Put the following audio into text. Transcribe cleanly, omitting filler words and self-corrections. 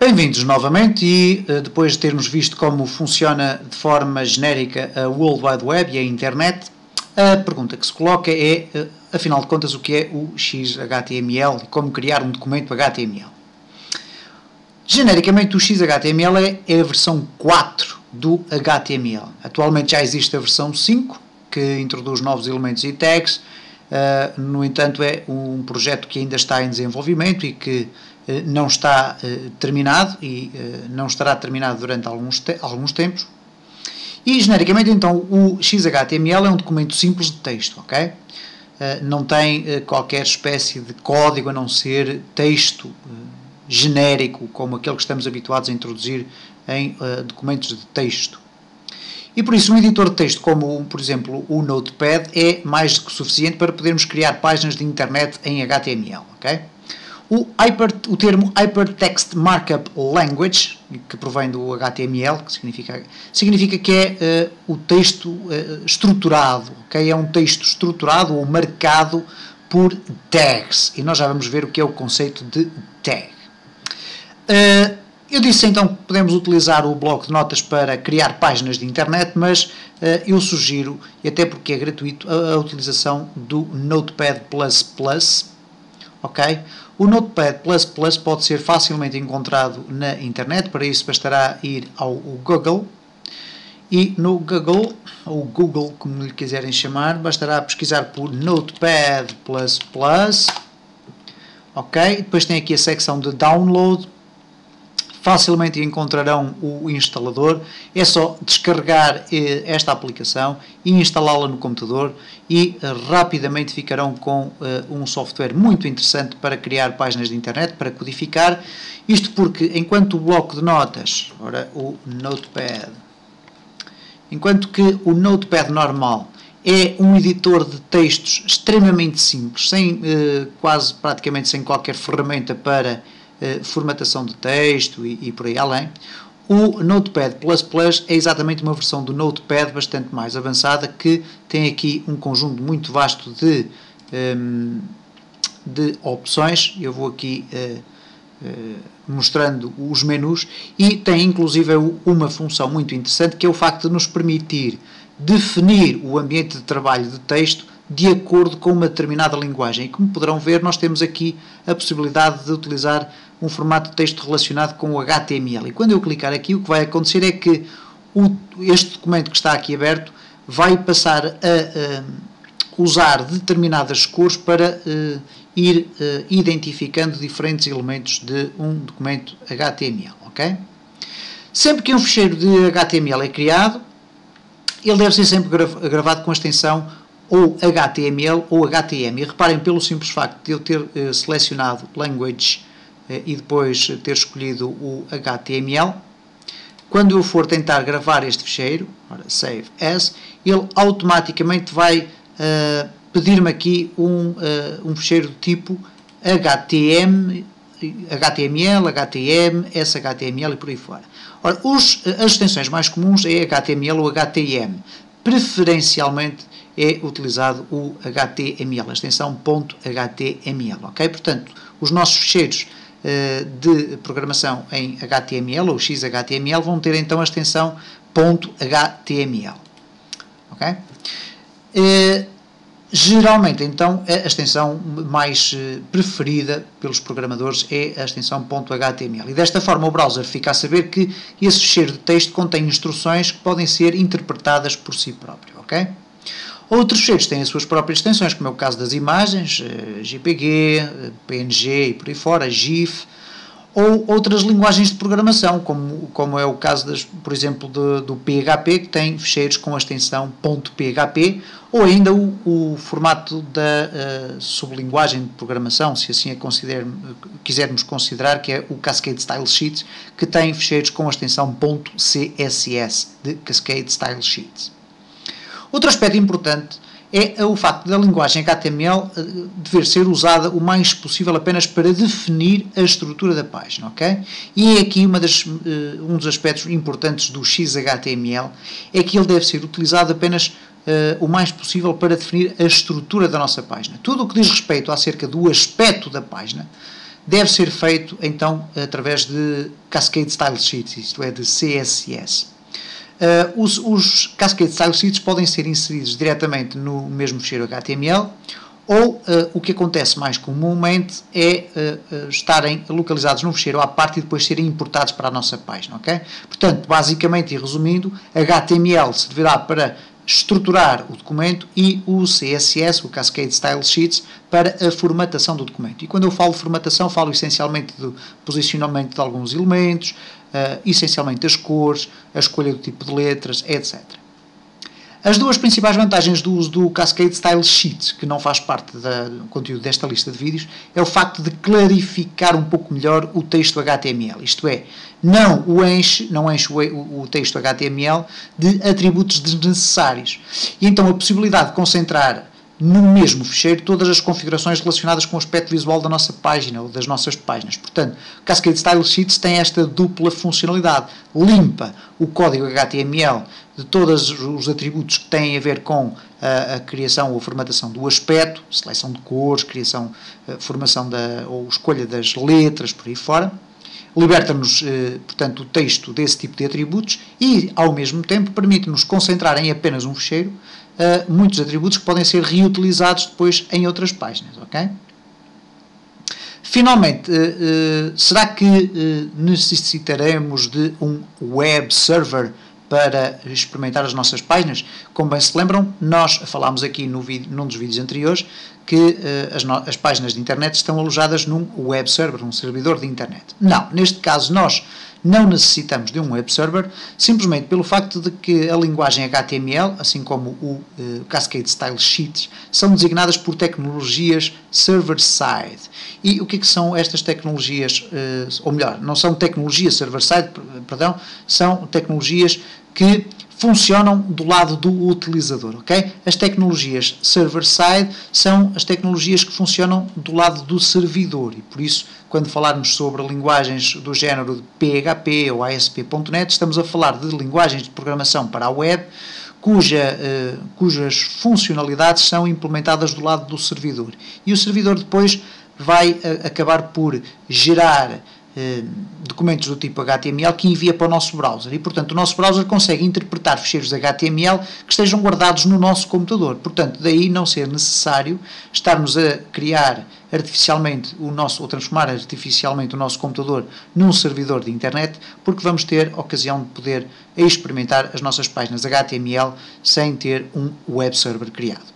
Bem-vindos novamente e depois de termos visto como funciona de forma genérica a World Wide Web e a Internet, a pergunta que se coloca é, afinal de contas, o que é o XHTML e como criar um documento HTML. Genericamente, o XHTML é a versão 4 do HTML. Atualmente já existe a versão 5, que introduz novos elementos e tags. No entanto, é um projeto que ainda está em desenvolvimento e que não está terminado e não estará terminado durante alguns tempos. E, genericamente, então, o XHTML é um documento simples de texto, ok? Não tem qualquer espécie de código a não ser texto genérico, como aquele que estamos habituados a introduzir em documentos de texto. E por isso um editor de texto como, por exemplo, o Notepad é mais do que suficiente para podermos criar páginas de internet em HTML, ok? O termo Hypertext Markup Language, que provém do HTML, que significa que é o texto estruturado, ok? É um texto estruturado ou marcado por tags, e nós já vamos ver o que é o conceito de tag. Eu disse então que podemos utilizar o bloco de notas para criar páginas de internet, mas eu sugiro, e até porque é gratuito, a utilização do Notepad++, ok? O Notepad++ pode ser facilmente encontrado na internet, para isso bastará ir ao Google, e no Google, ou Google como lhe quiserem chamar, bastará pesquisar por Notepad++, ok? Depois tem aqui a secção de Download. Facilmente encontrarão o instalador, é só descarregar esta aplicação e instalá-la no computador e rapidamente ficarão com um software muito interessante para criar páginas de internet, para codificar, isto porque enquanto o bloco de notas, enquanto que o Notepad normal é um editor de textos extremamente simples, praticamente sem qualquer ferramenta para formatação de texto e por aí além, o Notepad++ é exatamente uma versão do Notepad bastante mais avançada, que tem aqui um conjunto muito vasto de opções. Eu vou aqui mostrando os menus, e tem inclusive uma função muito interessante, que é o facto de nos permitir definir o ambiente de trabalho de texto de acordo com uma determinada linguagem. E como poderão ver, nós temos aqui a possibilidade de utilizar um formato de texto relacionado com o HTML. E quando eu clicar aqui, o que vai acontecer é que este documento que está aqui aberto vai passar a usar determinadas cores para ir identificando diferentes elementos de um documento HTML, ok? Sempre que um ficheiro de HTML é criado, ele deve ser sempre gravado com a extensão ou HTML ou HTM. E reparem, pelo simples facto de eu ter selecionado Language e depois ter escolhido o HTML, quando eu for tentar gravar este ficheiro, Save As, ele automaticamente vai pedir-me aqui um ficheiro do tipo HTML, HTM, SHTML e por aí fora. Ora, as extensões mais comuns é HTML ou HTM. Preferencialmente é utilizado o HTML, a extensão .html, ok? Portanto, os nossos ficheiros de programação em HTML ou XHTML vão ter então a extensão .html, ok? Geralmente, então, a extensão mais preferida pelos programadores é a extensão .html. E desta forma o browser fica a saber que esse ficheiro de texto contém instruções que podem ser interpretadas por si próprio, ok? Outros ficheiros têm as suas próprias extensões, como é o caso das imagens, JPG, PNG e por aí fora, GIF, ou outras linguagens de programação, como é o caso, por exemplo, do PHP, que tem ficheiros com a extensão .php, ou ainda o formato da sublinguagem de programação, se assim quisermos considerar, que é o Cascade Style Sheets, que tem ficheiros com a extensão .css, de Cascade Style Sheets. Outro aspecto importante é o facto da linguagem HTML dever ser usada o mais possível apenas para definir a estrutura da página, ok? E é aqui um dos aspectos importantes do XHTML, é que ele deve ser utilizado apenas o mais possível para definir a estrutura da nossa página. Tudo o que diz respeito acerca do aspecto da página deve ser feito então através de Cascade Style Sheets, isto é, de CSS. Os Cascade Style Sheets podem ser inseridos diretamente no mesmo ficheiro HTML, ou o que acontece mais comumente é estarem localizados num ficheiro à parte e depois serem importados para a nossa página, ok? Portanto, basicamente e resumindo, HTML servirá para estruturar o documento e o CSS, o Cascade Style Sheets, para a formatação do documento. E quando eu falo de formatação, falo essencialmente do posicionamento de alguns elementos, essencialmente das cores, a escolha do tipo de letras, etc. As duas principais vantagens do uso do Cascade Style Sheet, que não faz parte do conteúdo desta lista de vídeos, é o facto de clarificar um pouco melhor o texto HTML. Isto é, não enche o texto HTML de atributos desnecessários. E então a possibilidade de concentrar no mesmo ficheiro todas as configurações relacionadas com o aspecto visual da nossa página ou das nossas páginas. Portanto, o Cascade Style Sheets tem esta dupla funcionalidade. Limpa o código HTML de todos os atributos que têm a ver com a criação ou a formatação do aspecto, seleção de cores, criação, formação ou escolha das letras, por aí fora. Liberta-nos, portanto, o texto desse tipo de atributos e, ao mesmo tempo, permite-nos concentrar em apenas um ficheiro muitos atributos que podem ser reutilizados depois em outras páginas, ok? Finalmente, será que necessitaremos de um web server para experimentar as nossas páginas? Como bem se lembram, nós falámos aqui num dos vídeos anteriores que as páginas de internet estão alojadas num web server, um servidor de internet. Não, neste caso nós não necessitamos de um web server, simplesmente pelo facto de que a linguagem HTML, assim como o Cascade Style Sheets, são designadas por tecnologias server-side. E o que são estas tecnologias, ou melhor, não são tecnologias server-side, perdão, são tecnologias que funcionam do lado do utilizador, ok? As tecnologias server-side são as tecnologias que funcionam do lado do servidor e por isso, quando falarmos sobre linguagens do género de PHP ou ASP.NET, estamos a falar de linguagens de programação para a web cujas funcionalidades são implementadas do lado do servidor. E o servidor depois vai acabar por gerar documentos do tipo HTML que envia para o nosso browser e, portanto, o nosso browser consegue interpretar ficheiros de HTML que estejam guardados no nosso computador. Portanto, daí não ser necessário estarmos a criar artificialmente ou transformar artificialmente o nosso computador num servidor de internet, porque vamos ter a ocasião de poder experimentar as nossas páginas HTML sem ter um web server criado.